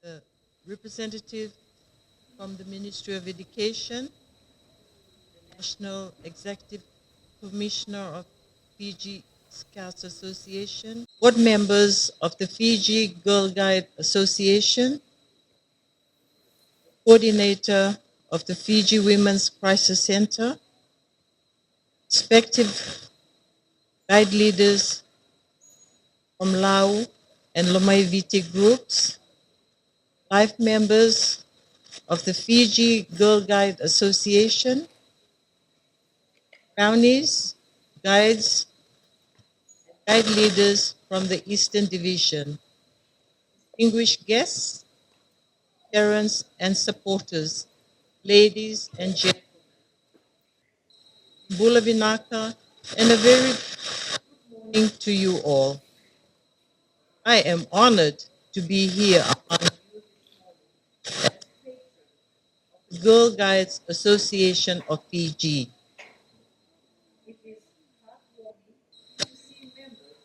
The representative from the Ministry of Education, National Executive Commissioner of Fiji Scouts Association, board members of the Fiji Girl Guide Association, coordinator of the Fiji Women's Crisis Center, respective guide leaders from Lau and Lomaiviti groups, life members of the Fiji Girl Guide Association, brownies, guides, guide leaders from the Eastern Division, distinguished guests, parents and supporters, ladies and gentlemen, Bula Vinaka, and a very good morning to you all. I am honored to be here among you as the Girl Guides Association of Fiji. It is heartwarming to see members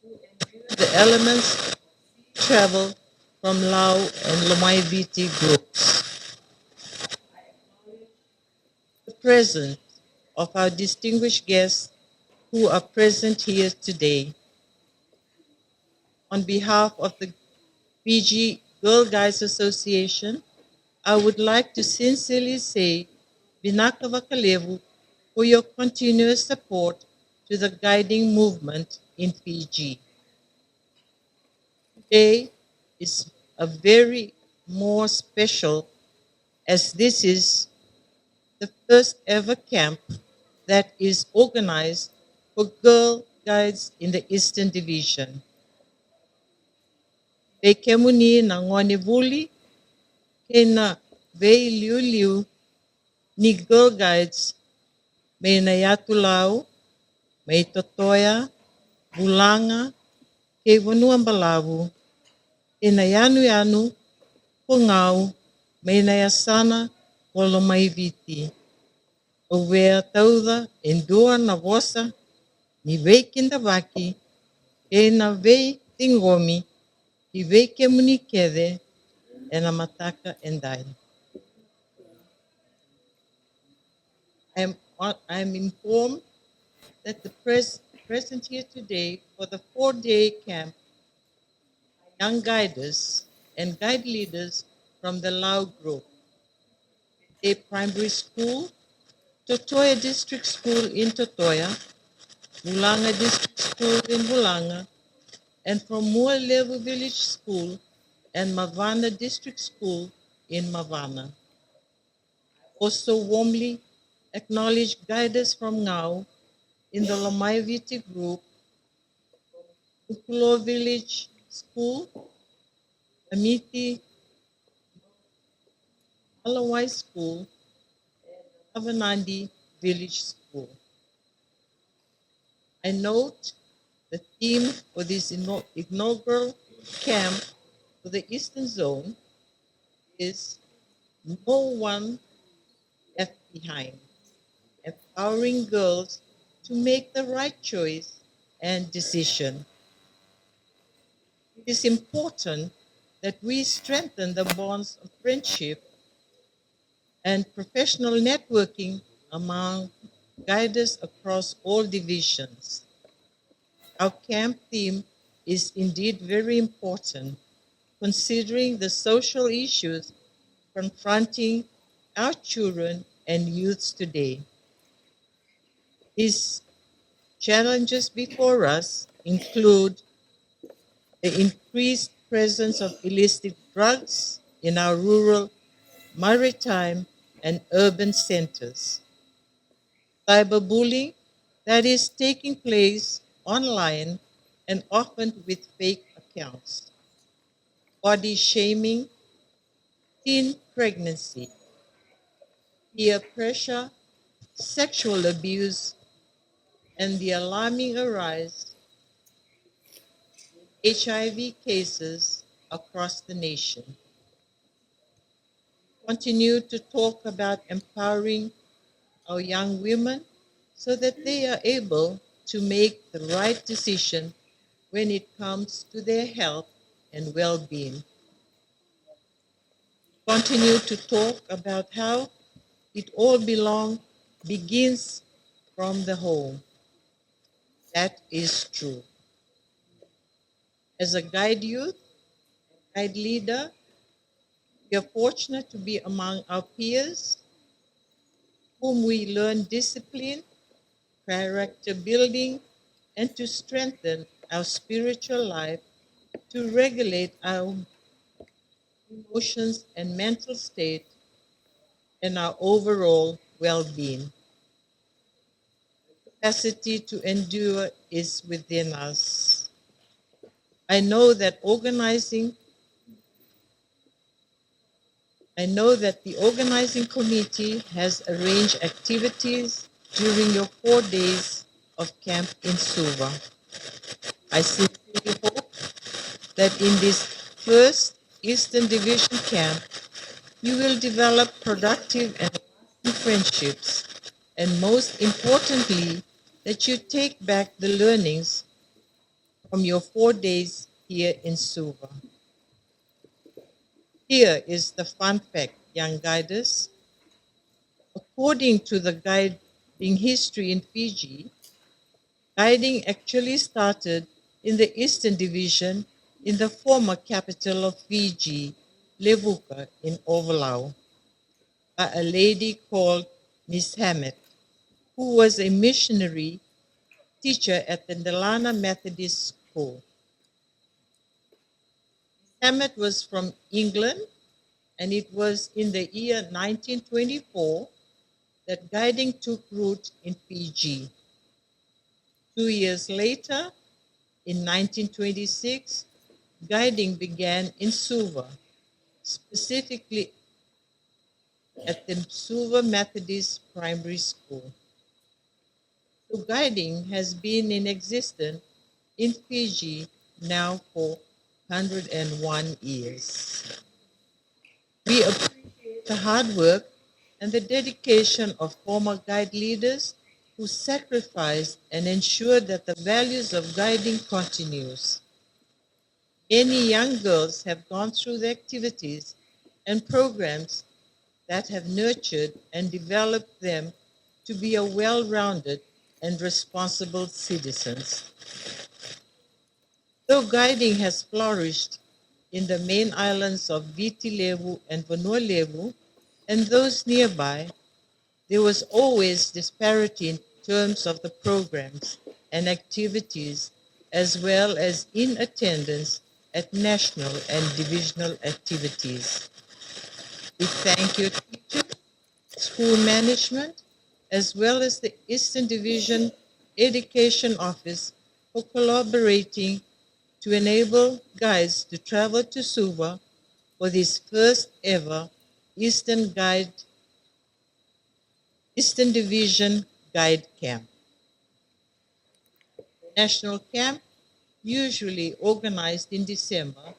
who endure the elements of sea travel from Lau and Lomaiviti groups. I acknowledge the presence of our distinguished guests who are present here today. On behalf of the Fiji Girl Guides Association, I would like to sincerely say Vinaka Vakalevu for your continuous support to the guiding movement in Fiji. Today is a very more special as this is the first ever camp that is organized for Girl Guides in the Eastern Division. Vei kemuni na ngone vuli, ke na vei liu ni Girl Guides me na yatu lau, me totoya, bulanga, ke Waimanu, ke na yanu, ko ngau, me na yasana, ko Lomaiviti. O wea tauda, endua na vosa, ni vei kindavaki, ke na vei tingomi, ki vei kemuni kede, e na mataka endai. I am informed that the present here today for the 4-day camp are young guiders and guide leaders from the Lau group, a primary school, Totoya District School in Totoya, Bulanga District School in Bulanga, and from Mualevu Village School and Mavana District School in Mavana. Also warmly acknowledge guiders from Ngau in the Lomaiviti group, Ukulo Village School, Amiti Alawai School, and Avanandi Village School. I note the theme for this inaugural camp for the Eastern Zone is No One Left Behind, empowering girls to make the right choice and decision. It is important that we strengthen the bonds of friendship and professional networking among guiders across all divisions. Our camp theme is indeed very important, considering the social issues confronting our children and youths today. These challenges before us include the increased presence of illicit drugs in our rural, maritime, and urban centers, cyberbullying that is taking place online and often with fake accounts. Body shaming, teen pregnancy, peer pressure, sexual abuse, and the alarming rise in HIV cases across the nation. Continue to talk about empowering our young women so that they are able to make the right decision when it comes to their health and well-being. Continue to talk about how it all begins from the home. That is true. As a guide youth, guide leader, we are fortunate to be among our peers whom we learn discipline, character building, and to strengthen our spiritual life, to regulate our emotions and mental state, and our overall well-being. Capacity to endure is within us. I know that the organizing committee has arranged activities during your 4 days of camp in Suva. I sincerely hope that in this first Eastern Division camp, you will develop productive and lasting friendships, and most importantly, that you take back the learnings from your 4 days here in Suva. Here is the fun fact, young guiders. According to the guiding history in Fiji, guiding actually started in the Eastern Division in the former capital of Fiji, Levuka in Ovalau, by a lady called Miss Hammett, who was a missionary teacher at the Nalana Methodist School. Hammett was from England, and it was in the year 1924 that guiding took root in Fiji. 2 years later, in 1926, guiding began in Suva, specifically at the Suva Methodist Primary School. So guiding has been in existence in Fiji now for 101 years. We appreciate the hard work and the dedication of former guide leaders who sacrificed and ensured that the values of guiding continues. Many young girls have gone through the activities and programs that have nurtured and developed them to be a well-rounded and responsible citizens. Though guiding has flourished in the main islands of Viti Levu and Vanuatu and those nearby, there was always disparity in terms of the programs and activities, as well as in attendance at national and divisional activities. We thank your teachers, school management, as well as the Eastern Division Education Office for collaborating to enable guides to travel to Suva for this first ever Eastern Division Guide Camp. The National Camp, usually organized in December,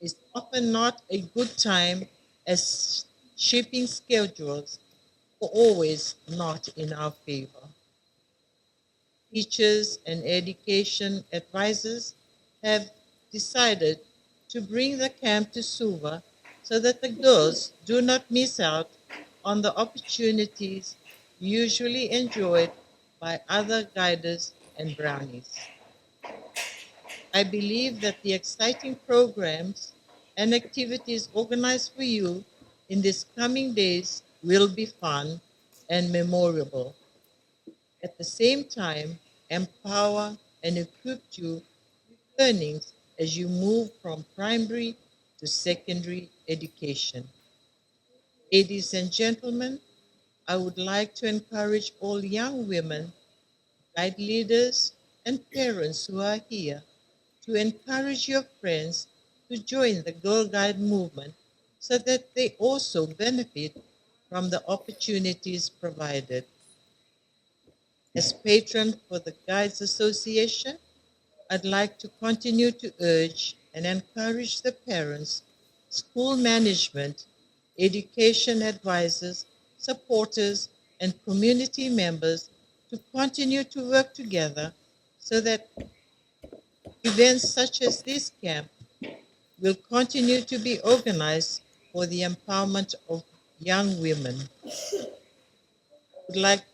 is often not a good time as shipping schedules are always not in our favor. Teachers and education advisors have decided to bring the camp to Suva so that the girls do not miss out on the opportunities usually enjoyed by other guiders and brownies. I believe that the exciting programs and activities organized for you in these coming days will be fun and memorable. At the same time, empower and equip you with learnings as you move from primary to secondary education. Ladies and gentlemen, I would like to encourage all young women, guide leaders, and parents who are here to encourage your friends to join the Girl Guide movement so that they also benefit from the opportunities provided. As patron for the Guides Association, I'd like to continue to urge and encourage the parents, school management, education advisors, supporters, and community members to continue to work together so that events such as this camp will continue to be organized for the empowerment of young women. I would like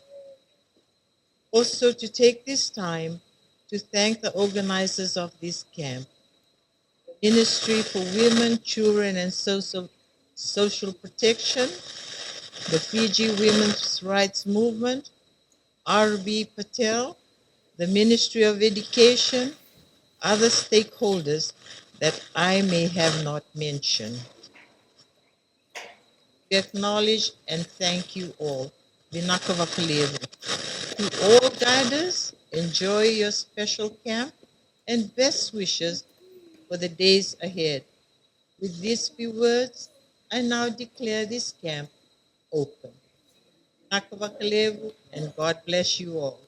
also to take this time to thank the organizers of this camp, Ministry for Women, Children and Social Protection, the Fiji Women's Rights Movement, R.B. Patel, the Ministry of Education, other stakeholders that I may have not mentioned. We acknowledge and thank you all. Vinakavakalevu. To all guiders, enjoy your special camp and best wishes for the days ahead. With these few words, I now declare this camp open. Vinakavakalevu, and God bless you all.